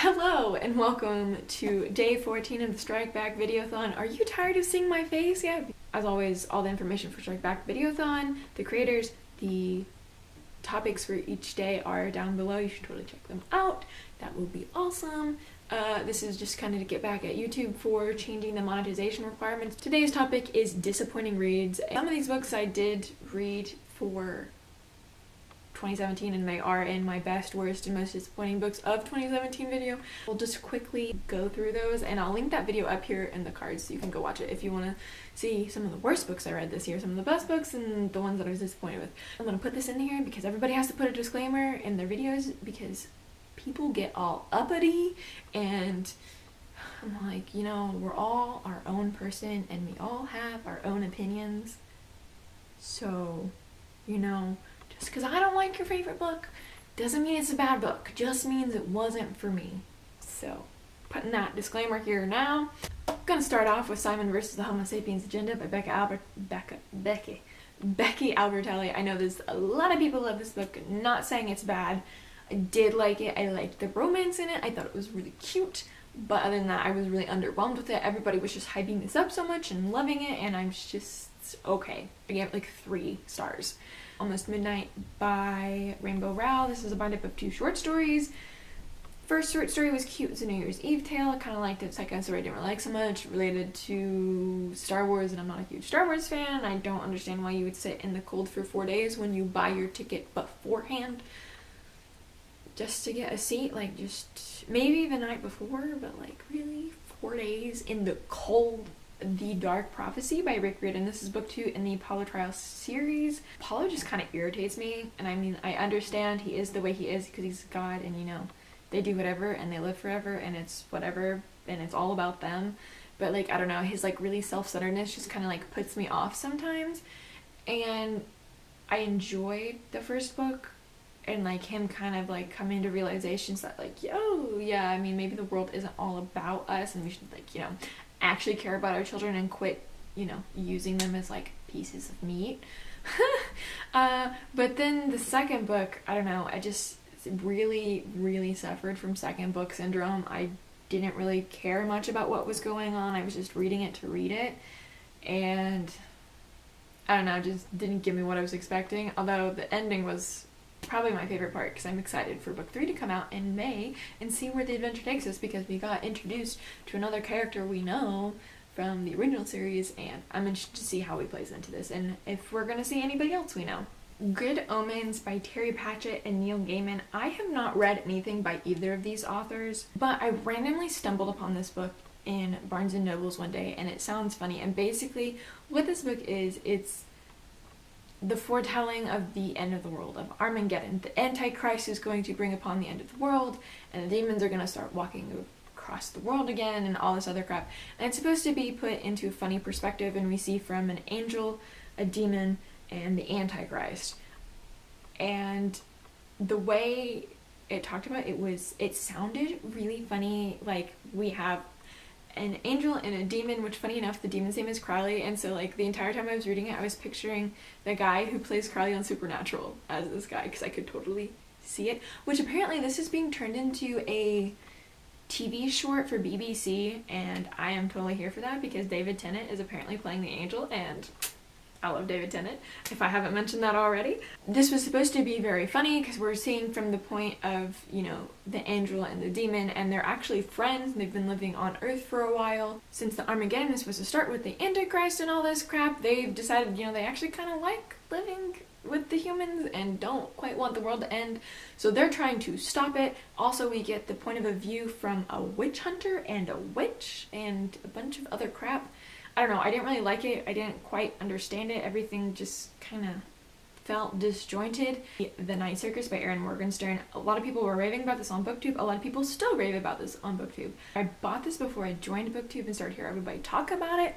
Hello and welcome to day 14 of the Stikeback-video-a-thon. Are you tired of seeing my face yet? As always, all the information for Stikeback-video-a-thon, the creators, the topics for each day are down below. You should totally check them out. That will be awesome. This is just kind of to get back at YouTube for changing the monetization requirements. Today's topic is disappointing reads. Some of these books I did read for 2017 and they are in my best, worst, and most disappointing books of 2017 video. We'll just quickly go through those and I'll link that video up here in the cards so you can go watch it if you want to see some of the worst books I read this year, some of the best books, and the ones that I was disappointed with. I'm going to put this in here because everybody has to put a disclaimer in their videos because people get all uppity and I'm like, you know, we're all our own person and we all have our own opinions. So, you know, just because I don't like your favorite book doesn't mean it's a bad book. Just means it wasn't for me. So, putting that disclaimer here now. I'm going to start off with Simon vs. the Homo Sapiens Agenda by Becky Albertelli. I know there's a lot of people who love this book. Not saying it's bad. I did like it. I liked the romance in it. I thought it was really cute. But other than that, I was really underwhelmed with it. Everybody was just hyping this up so much and loving it. And I'm just okay. I gave it like 3 stars. Almost Midnight by Rainbow Rowell. This is a bind-up of 2 short stories. First short story was cute. It's a New Year's Eve tale. I kind of liked it. Second story I didn't really like so much. Related to Star Wars, and I'm not a huge Star Wars fan. I don't understand why you would sit in the cold for 4 days when you buy your ticket beforehand. Just to get a seat, like just maybe the night before, but like really 4 days in the cold. The Dark Prophecy by Rick Riordan. This is book 2 in the Apollo Trial series. Apollo just kind of irritates me, and I mean, I understand he is the way he is because he's God, and you know, they do whatever and they live forever and it's whatever and it's all about them. But like, I don't know, his like really self-centeredness just kind of like puts me off sometimes. And I enjoyed the first book and like him kind of like coming to realizations that like, yo, yeah, I mean, maybe the world isn't all about us and we should like, you know, actually care about our children and quit, you know, using them as like pieces of meat. But then the second book, I don't know, I just really suffered from second book syndrome. I didn't really care much about what was going on. I was just reading it to read it, and I don't know, just didn't give me what I was expecting, although the ending was probably my favorite part because I'm excited for book 3 to come out in May and see where the adventure takes us because we got introduced to another character we know from the original series, and I'm interested to see how he plays into this and if we're gonna see anybody else we know. Good Omens by Terry Pratchett and Neil Gaiman. I have not read anything by either of these authors, but I randomly stumbled upon this book in Barnes & Noble's one day and it sounds funny, and basically what this book is, it's the foretelling of the end of the world, of Armageddon. The Antichrist is going to bring upon the end of the world, and the demons are going to start walking across the world again, and all this other crap. And it's supposed to be put into a funny perspective, and we see from an angel, a demon, and the Antichrist. And the way it talked about it sounded really funny. Like, we have an angel and a demon, which funny enough, the demon's name is Crowley, and so like the entire time I was reading it, I was picturing the guy who plays Crowley on Supernatural as this guy, because I could totally see it, which apparently this is being turned into a TV short for BBC, and I am totally here for that because David Tennant is apparently playing the angel, and I love David Tennant, if I haven't mentioned that already. This was supposed to be very funny because we're seeing from the point of, you know, the angel and the demon, and they're actually friends and they've been living on Earth for a while. Since the Armageddon is supposed to start with the Antichrist and all this crap, they've decided, you know, they actually kind of like living with the humans and don't quite want the world to end. So they're trying to stop it. Also, we get the point of a view from a witch hunter and a witch and a bunch of other crap. I don't know, I didn't really like it. I didn't quite understand it. Everything just kind of felt disjointed. The Night Circus by Erin Morgenstern. A lot of people were raving about this on Booktube. A lot of people still rave about this on Booktube. I bought this before I joined Booktube and started hearing everybody talk about it.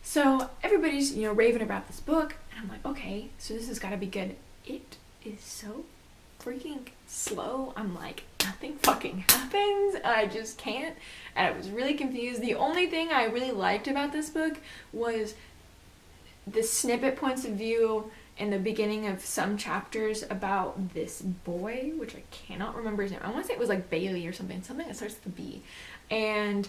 So everybody's, you know, raving about this book. And I'm like, okay, so this has got to be good. It is so freaking slow. I'm like, nothing fucking happens. I just can't. And I was really confused. The only thing I really liked about this book was the snippet points of view in the beginning of some chapters about this boy, which I cannot remember his name. I want to say it was like Bailey or something that starts with a B. And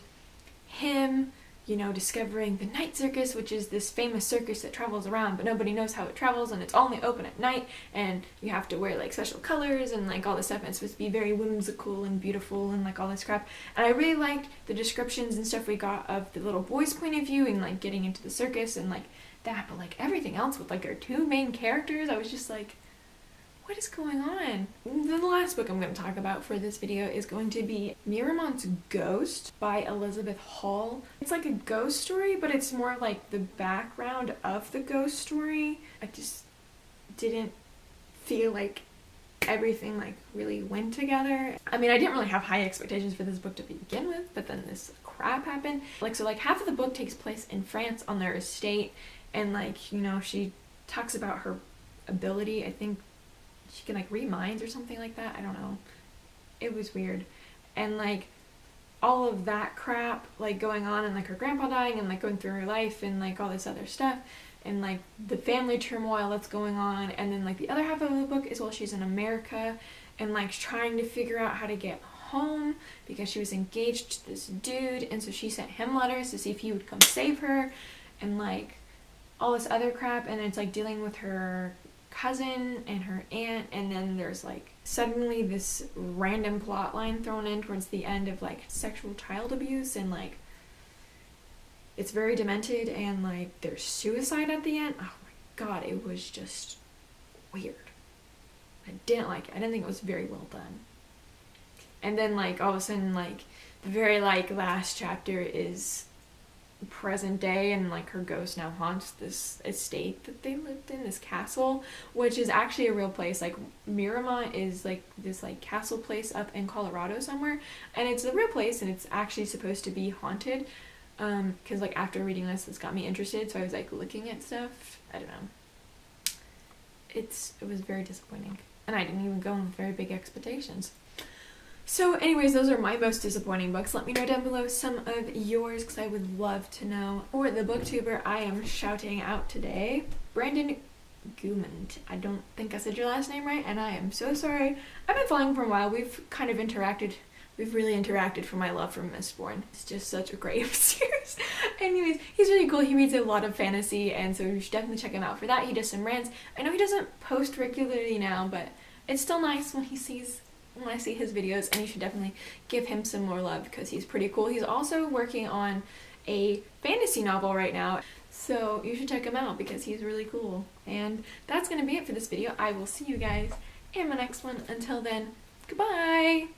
him, you know, discovering the Night Circus, which is this famous circus that travels around, but nobody knows how it travels, and it's only open at night, and you have to wear like special colors and like all this stuff, and it's supposed to be very whimsical and beautiful and like all this crap. And I really liked the descriptions and stuff we got of the little boy's point of view and like getting into the circus and like that, but like everything else with like our two main characters, I was just like, what is going on? The last book I'm going to talk about for this video is going to be Miramax Ghost by Elizabeth Hall. It's like a ghost story, but it's more like the background of the ghost story. I just didn't feel like everything like really went together. I mean, I didn't really have high expectations for this book to begin with, but then this crap happened. Like, so like half of the book takes place in France on their estate, and like, you know, she talks about her ability. I think she can like read minds or something like that. I don't know. It was weird. And like all of that crap like going on, and like her grandpa dying and like going through her life and like all this other stuff, and like the family turmoil that's going on. And then like the other half of the book is while she's in America and like trying to figure out how to get home because she was engaged to this dude, and so she sent him letters to see if he would come save her, and like all this other crap. And it's like dealing with her cousin and her aunt, and then there's like suddenly this random plot line thrown in towards the end of like sexual child abuse, and like it's very demented, and like there's suicide at the end. Oh my god, it was just weird. I didn't like it. I didn't think it was very well done. And then like all of a sudden like the very like last chapter is present day, and like her ghost now haunts this estate that they lived in, this castle, which is actually a real place. Like Miramont is like this like castle place up in Colorado somewhere, and it's a real place, and it's actually supposed to be haunted, because like after reading this got me interested, so I was like looking at stuff. I don't know, it was very disappointing, and I didn't even go in with very big expectations. So anyways, those are my most disappointing books. Let me know down below some of yours, because I would love to know. For the booktuber I am shouting out today, Brandon Gumand. I don't think I said your last name right, and I am so sorry. I've been following for a while. We've kind of interacted. We've really interacted for my love for Mistborn. It's just such a great series. Anyways, he's really cool. He reads a lot of fantasy, and so you should definitely check him out for that. He does some rants. I know he doesn't post regularly now, but it's still nice when I see his videos, and you should definitely give him some more love because he's pretty cool. He's also working on a fantasy novel right now, so you should check him out because he's really cool. And that's going to be it for this video. I will see you guys in my next one. Until then, goodbye!